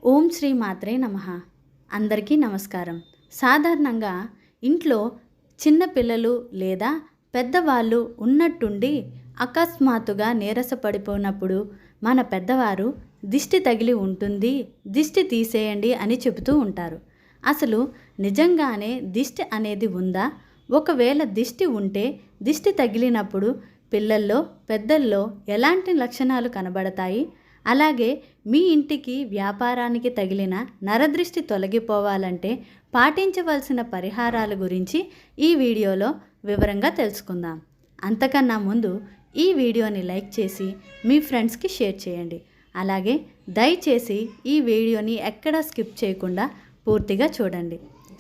ఓం శ్రీ మాత్రే నమః. అందరికీ నమస్కారం. సాధారణంగా ఇంట్లో చిన్న పిల్లలు లేదా పెద్దవాళ్ళు ఉన్నట్టుండి అకస్మాత్తుగా నీరసపడిపోయినప్పుడు మన పెద్దవారు దిష్టి తగిలి ఉంటుంది, దిష్టి తీసేయండి అని చెబుతూ ఉంటారు. అసలు నిజంగానే దిష్టి అనేది ఉందా? ఒకవేళ దిష్టి ఉంటే దిష్టి తగిలినప్పుడు పిల్లల్లో పెద్దల్లో ఎలాంటి లక్షణాలు కనబడతాయి? అలాగే మీ ఇంటికి వ్యాపారానికి తగిలిన నరదృష్టి తొలగిపోవాలంటే పాటించవలసిన పరిహారాల గురించి ఈ వీడియోలో వివరంగా తెలుసుకుందాం. అంతకన్నా ముందు ఈ వీడియోని లైక్ చేసి మీ ఫ్రెండ్స్కి షేర్ చేయండి. అలాగే దయచేసి ఈ వీడియోని ఎక్కడా స్కిప్ చేయకుండా పూర్తిగా చూడండి.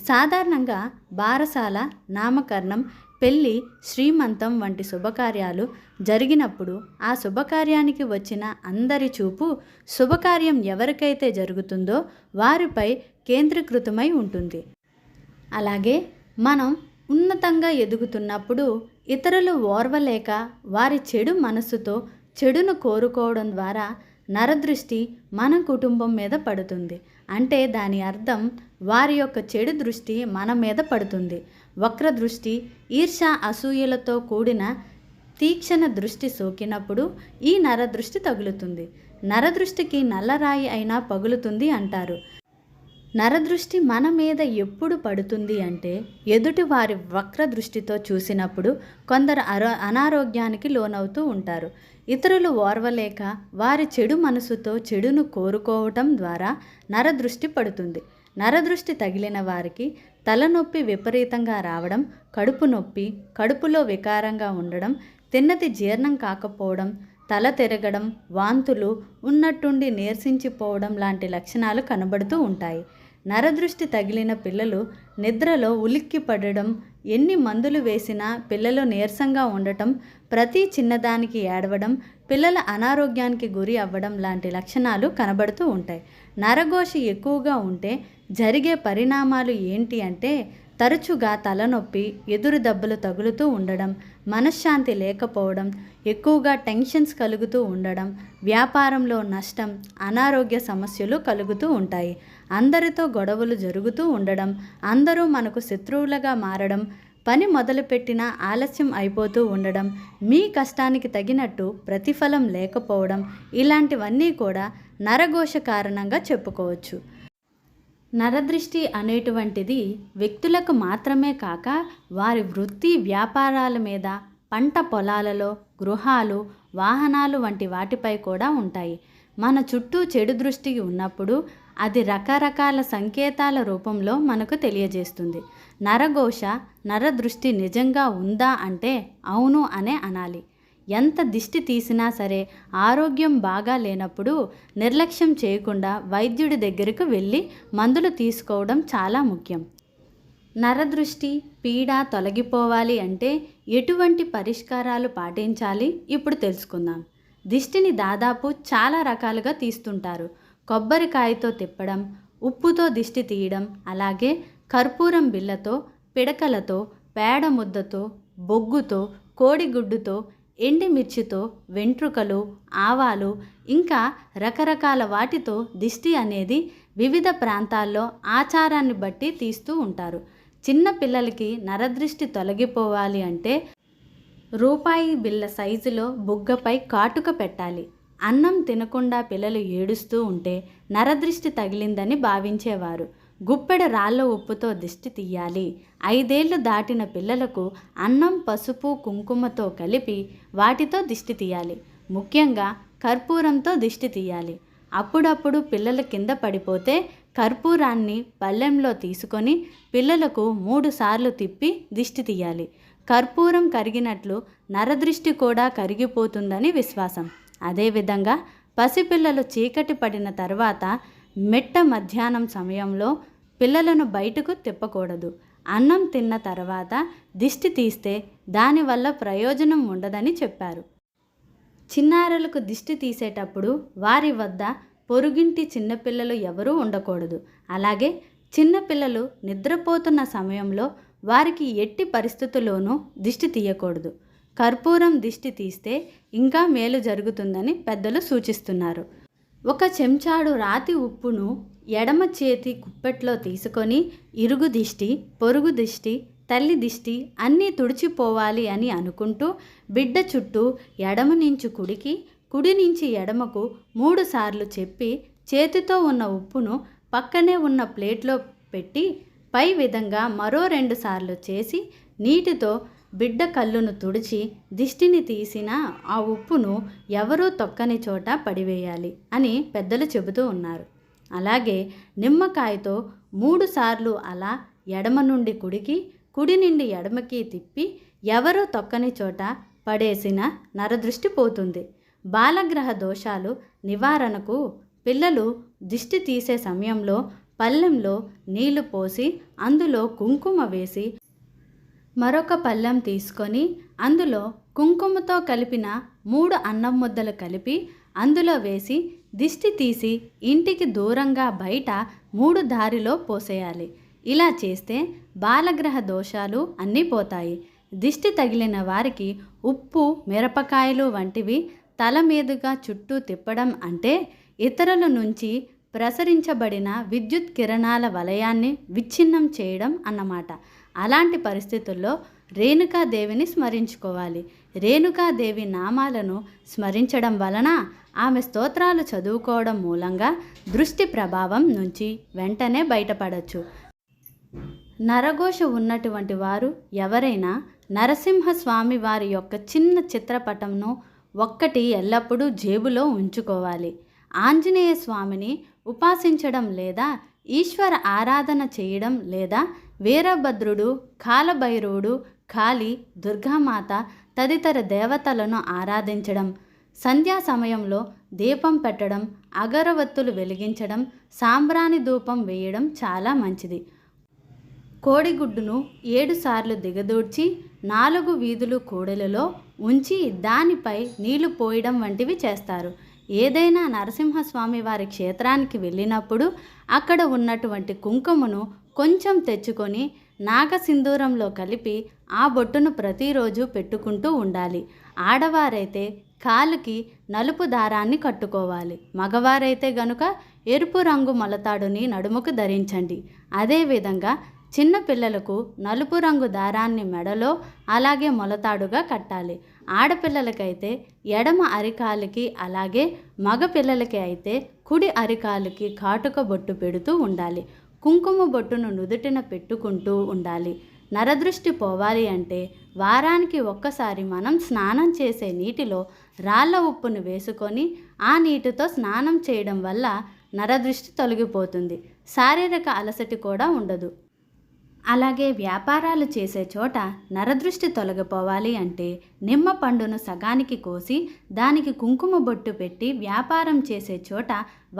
సాధారణంగా బారసాల, నామకరణం, పెళ్ళి, శ్రీమంతం వంటి శుభకార్యాలు జరిగినప్పుడు ఆ శుభకార్యానికి వచ్చిన అందరి చూపు శుభకార్యం ఎవరికైతే జరుగుతుందో వారిపై కేంద్రీకృతమై ఉంటుంది. అలాగే మనం ఉన్నతంగా ఎదుగుతున్నప్పుడు ఇతరులు ఓర్వలేక వారి చెడు మనస్సుతో చెడును కోరుకోవడం ద్వారా నరదృష్టి మన కుటుంబం మీద పడుతుంది. అంటే దాని అర్థం వారి యొక్క చెడు దృష్టి మన మీద పడుతుంది. వక్ర దృష్టి, ఈర్ష, అసూయలతో కూడిన తీక్షణ దృష్టి సోకినప్పుడు ఈ నరదృష్టి తగులుతుంది. నరదృష్టికి నల్లరాయి అయినా పగులుతుంది అంటారు. నరదృష్టి మన మీద ఎప్పుడు పడుతుంది అంటే ఎదుటి వారి వక్ర దృష్టితో చూసినప్పుడు కొందరు అనారోగ్యానికి లోనవుతూ ఉంటారు. ఇతరులు ఓర్వలేక వారి చెడు మనసుతో చెడును కోరుకోవటం ద్వారా నరదృష్టి పడుతుంది. నరదృష్టి తగిలిన వారికి తలనొప్పి విపరీతంగా రావడం, కడుపు నొప్పి, కడుపులో వికారంగా ఉండడం, తిన్నది జీర్ణం కాకపోవడం, తల తిరగడం, వాంతులు, ఉన్నట్టుండి నీరసించిపోవడం లాంటి లక్షణాలు కనబడుతూ ఉంటాయి. నరదృష్టి తగిలిన పిల్లలు నిద్రలో ఉలిక్కి పడడం, ఎన్ని మందులు వేసినా పిల్లలు నీరసంగా ఉండటం, ప్రతి చిన్నదానికి ఏడవడం, పిల్లల అనారోగ్యానికి గురి అవ్వడం లాంటి లక్షణాలు కనబడుతూ ఉంటాయి. నరఘోష ఎక్కువగా ఉంటే జరిగే పరిణామాలు ఏంటి అంటే తరచుగా తలనొప్పి, ఎదురు దెబ్బలు తగులుతూ ఉండడం, మనశ్శాంతి లేకపోవడం, ఎక్కువగా టెన్షన్స్ కలుగుతూ ఉండడం, వ్యాపారంలో నష్టం, అనారోగ్య సమస్యలు కలుగుతూ ఉంటాయి. అందరితో గొడవలు జరుగుతూ ఉండడం, అందరూ మనకు శత్రువులుగా మారడం, పని మొదలుపెట్టినా ఆలస్యం అయిపోతూ ఉండడం, మీ కష్టానికి తగినట్టు ప్రతిఫలం లేకపోవడం, ఇలాంటివన్నీ కూడా నరఘోష కారణంగా చెప్పుకోవచ్చు. నరదృష్టి అనేటువంటిది వ్యక్తులకు మాత్రమే కాక వారి వృత్తి వ్యాపారాల మీద, పంట పొలాలలో, గృహాలు, వాహనాలు వంటి వాటిపై కూడా ఉంటాయి. మన చుట్టూ చెడు దృష్టి ఉన్నప్పుడు అది రకరకాల సంకేతాల రూపంలో మనకు తెలియజేస్తుంది. నరఘోష, నరదృష్టి నిజంగా ఉందా అంటే అవును అనే అనాలి. ఎంత దిష్టి తీసినా సరే ఆరోగ్యం బాగా లేనప్పుడు నిర్లక్ష్యం చేయకుండా వైద్యుడి దగ్గరకు వెళ్ళి మందులు తీసుకోవడం చాలా ముఖ్యం. నరదృష్టి, పీడ తొలగిపోవాలి అంటే ఎటువంటి పరిష్కారాలు పాటించాలి ఇప్పుడు తెలుసుకుందాం. దిష్టిని దాదాపు చాలా రకాలుగా తీస్తుంటారు. కొబ్బరికాయతో తిప్పడం, ఉప్పుతో దిష్టి తీయడం, అలాగే కర్పూరం బిళ్ళతో, పిడకలతో, పేడ ముద్దతో, బొగ్గుతో, కోడిగుడ్డుతో, ఎండిమిర్చితో, వెంట్రుకలు, ఆవాలు ఇంకా రకరకాల వాటితో దిష్టి అనేది వివిధ ప్రాంతాల్లో ఆచారాన్ని బట్టి తీస్తూ ఉంటారు. చిన్న పిల్లలకి నరదృష్టి తొలగిపోవాలి అంటే రూపాయి బిళ్ళ సైజులో బుగ్గపై కాటుక పెట్టాలి. అన్నం తినకుండా పిల్లలు ఏడుస్తూ ఉంటే నరదృష్టి తగిలిందని భావించేవారు. గుప్పెడ రాళ్ళ ఉప్పుతో దిష్టి తీయాలి. 5 ఏళ్లు దాటిన పిల్లలకు అన్నం, పసుపు, కుంకుమతో కలిపి వాటితో దిష్టి తీయాలి. ముఖ్యంగా కర్పూరంతో దిష్టి తీయాలి. అప్పుడప్పుడు పిల్లలు కింద పడిపోతే కర్పూరాన్ని పళ్ళెంలో తీసుకొని పిల్లలకు 3 సార్లు తిప్పి దిష్టి తీయాలి. కర్పూరం కరిగినట్లు నరదృష్టి కూడా కరిగిపోతుందని విశ్వాసం. అదేవిధంగా పసిపిల్లలు చీకటి పడిన తర్వాత మెట్ట మధ్యాహ్నం సమయంలో పిల్లలను బయటకు తిప్పకూడదు. అన్నం తిన్న తర్వాత దిష్టి తీస్తే దానివల్ల ప్రయోజనం ఉండదని చెప్పారు. చిన్నారులకు దిష్టి తీసేటప్పుడు వారి వద్ద పొరుగింటి చిన్నపిల్లలు ఎవరూ ఉండకూడదు. అలాగే చిన్నపిల్లలు నిద్రపోతున్న సమయంలో వారికి ఎట్టి పరిస్థితుల్లోనూ దిష్టి తీయకూడదు. కర్పూరం దిష్టి తీస్తే ఇంకా మేలు జరుగుతుందని పెద్దలు సూచిస్తున్నారు. ఒక చెంచాడు రాతి ఉప్పును ఎడమ చేతి కుప్పెట్లో తీసుకొని ఇరుగు దిష్టి, పొరుగు దిష్టి, తల్లి దిష్టి అన్నీ తుడిచిపోవాలి అని అనుకుంటూ బిడ్డ చుట్టూ ఎడమ నుంచి కుడికి, కుడి నుంచి ఎడమకు 3 సార్లు చెప్పి చేతితో ఉన్న ఉప్పును పక్కనే ఉన్న ప్లేట్లో పెట్టి పై విధంగా మరో 2 సార్లు చేసి నీటితో బిడ్డ కళ్ళును తుడిచి దిష్టిని తీసిన ఆ ఉప్పును ఎవరూ తొక్కని చోట పడివేయాలి అని పెద్దలు చెబుతూ ఉన్నారు. అలాగే నిమ్మకాయతో 3 సార్లు అలా ఎడమ నుండి కుడికి, కుడి నుండి ఎడమకి తిప్పి ఎవరూ తొక్కని చోట పడేసిన నరదృష్టి పోతుంది. బాలగ్రహ దోషాలు నివారణకు పిల్లలు దిష్టి తీసే సమయంలో పళ్ళెంలో నీళ్లు పోసి అందులో కుంకుమ వేసి మరొక పళ్ళెం తీసుకొని అందులో కుంకుమతో కలిపిన 3 అన్నం ముద్దలు కలిపి అందులో వేసి దిష్టి తీసి ఇంటికి దూరంగా బయట 3 దారిలో పోసేయాలి. ఇలా చేస్తే బాలగ్రహ దోషాలు అన్నీ పోతాయి. దిష్టి తగిలిన వారికి ఉప్పు, మిరపకాయలు వంటివి తల మీదుగా చుట్టూ తిప్పడం అంటే ఇతరుల నుంచి ప్రసరించబడిన విద్యుత్ కిరణాల వలయాన్ని విచ్ఛిన్నం చేయడం అన్నమాట. అలాంటి పరిస్థితుల్లో రేణుకాదేవిని స్మరించుకోవాలి. రేణుకాదేవి నామాలను స్మరించడం వలన, ఆమె స్తోత్రాలు చదువుకోవడం మూలంగా దృష్టి ప్రభావం నుంచి వెంటనే బయటపడవచ్చు. నరఘోష ఉన్నటువంటి వారు ఎవరైనా నరసింహస్వామి వారి యొక్క చిన్న చిత్రపటంను ఒక్కటి ఎల్లప్పుడూ జేబులో ఉంచుకోవాలి. ఆంజనేయ స్వామిని ఉపాసించడం లేదా ఈశ్వర ఆరాధన చేయడం లేదా వీరభద్రుడు, కాలభైరవుడు, కాళీ, దుర్గామాత తదితర దేవతలను ఆరాధించడం, సంధ్యా సమయంలో దీపం పెట్టడం, అగరవత్తులు వెలిగించడం, సాంబ్రాణి ధూపం వేయడం చాలా మంచిది. కోడిగుడ్డును 7 సార్లు దిగదూడ్చి 4 వీధులు కూడలిలో ఉంచి దానిపై నీళ్లు పోయడం వంటివి చేస్తారు. ఏదైనా నరసింహస్వామి వారి క్షేత్రానికి వెళ్ళినప్పుడు అక్కడ ఉన్నటువంటి కుంకుమను కొంచెం తెచ్చుకొని నాగసింధూరంలో కలిపి ఆ బొట్టును ప్రతిరోజు పెట్టుకుంటూ ఉండాలి. ఆడవారైతే కాలుకి నలుపు దారాన్ని కట్టుకోవాలి. మగవారైతే గనుక ఎరుపు రంగు మొలతాడుని నడుముకు ధరించండి. అదేవిధంగా చిన్న పిల్లలకు నలుపు రంగు దారాన్ని మెడలో అలాగే మొలతాడుగా కట్టాలి. ఆడపిల్లలకైతే ఎడమ అరికాలికి, అలాగే మగ పిల్లలకి అయితే కుడి అరికాలికి కాటుక బొట్టు పెడుతూ ఉండాలి. కుంకుమ బొట్టును నుదుటిన పెట్టుకుంటూ ఉండాలి. నరదృష్టి పోవాలి అంటే వారానికి ఒక్కసారి మనం స్నానం చేసే నీటిలో రాళ్ళ ఉప్పును వేసుకొని ఆ నీటితో స్నానం చేయడం వల్ల నరదృష్టి తొలగిపోతుంది. శారీరక అలసట కూడా ఉండదు. అలాగే వ్యాపారాలు చేసే చోట నరదృష్టి తొలగిపోవాలి అంటే నిమ్మ పండును సగానికి కోసి దానికి కుంకుమ బొట్టు పెట్టి వ్యాపారం చేసే చోట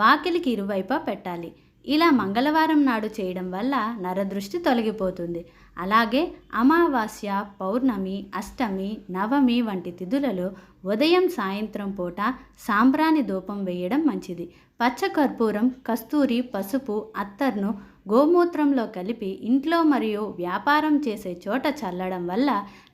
వాకిలికి ఇరువైపా పెట్టాలి. ఇలా మంగళవారం నాడు చేయడం వల్ల నరదృష్టి తొలగిపోతుంది. అలాగే అమావాస్య, పౌర్ణమి, అష్టమి, నవమి వంటి తిథులలో ఉదయం, సాయంత్రం పూట సాంబ్రాణి ధూపం వేయడం మంచిది. పచ్చకర్పూరం, కస్తూరి, పసుపు, అత్తర్ను గోమూత్రంలో కలిపి ఇంట్లో మరియు వ్యాపారం చేసే చోట చల్లడం వల్ల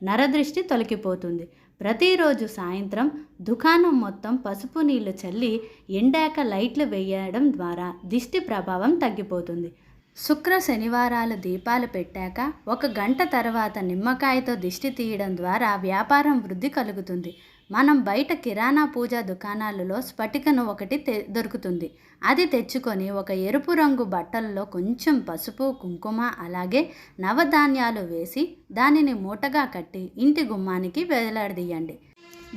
నరదృష్టి తొలగిపోతుంది. ప్రతిరోజు సాయంత్రం దుకాణం మొత్తం పసుపు నీళ్లు చల్లి ఎండాక లైట్లు వేయడం ద్వారా దిష్టి ప్రభావం తగ్గిపోతుంది. శుక్ర శనివారాలు దీపాలు పెట్టాక 1 గంట తర్వాత నిమ్మకాయతో దిష్టి తీయడం ద్వారా వ్యాపారం వృద్ధి కలుగుతుంది. మనం బయట కిరాణా పూజా దుకాణాలలో స్ఫటికను ఒకటి దొరుకుతుంది. అది తెచ్చుకొని ఒక ఎరుపు రంగు బట్టల్లో కొంచెం పసుపు, కుంకుమ అలాగే నవధాన్యాలు వేసి దానిని మూటగా కట్టి ఇంటి గుమ్మానికి వేలాడదీయండి.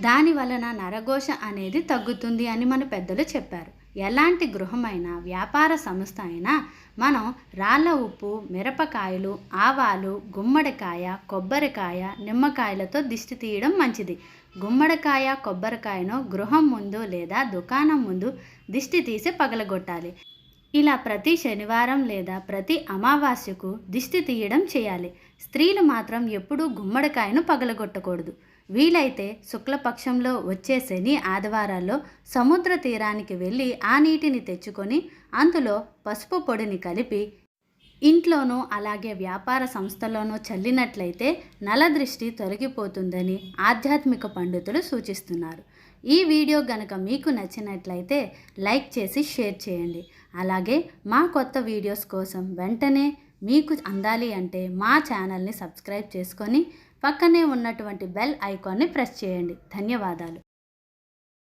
దాని వలన నరఘోష అనేది తగ్గుతుంది అని మన పెద్దలు చెప్పారు. ఎలాంటి గృహమైనా, వ్యాపార సంస్థ అయినా మనం రాళ్ళ ఉప్పు, మిరపకాయలు, ఆవాలు, గుమ్మడికాయ, కొబ్బరికాయ, నిమ్మకాయలతో దిష్టి తీయడం మంచిది. గుమ్మడికాయ, కొబ్బరికాయను గృహం ముందు లేదా దుకాణం ముందు దిష్టి తీసి పగలగొట్టాలి. ఇలా ప్రతి శనివారం లేదా ప్రతి అమావాస్యకు దిష్టి తీయడం చేయాలి. స్త్రీలు మాత్రం ఎప్పుడూ గుమ్మడికాయను పగలగొట్టకూడదు. వీలైతే శుక్లపక్షంలో వచ్చే శని ఆదివారాల్లో సముద్ర తీరానికి వెళ్ళి ఆ నీటిని తెచ్చుకొని అందులో పసుపు పొడిని కలిపి ఇంట్లోనూ అలాగే వ్యాపార సంస్థలోనూ చల్లినట్లయితే నలదృష్టి తొలగిపోతుందని ఆధ్యాత్మిక పండితులు సూచిస్తున్నారు. ఈ వీడియో గనక మీకు నచ్చినట్లయితే లైక్ చేసి షేర్ చేయండి. అలాగే మా కొత్త వీడియోస్ కోసం వెంటనే మీకు అందాలి అంటే మా ఛానల్ని సబ్స్క్రైబ్ చేసుకొని పక్కనే ఉన్నటువంటి బెల్ ఐకాన్ని ప్రెస్ చేయండి. ధన్యవాదాలు.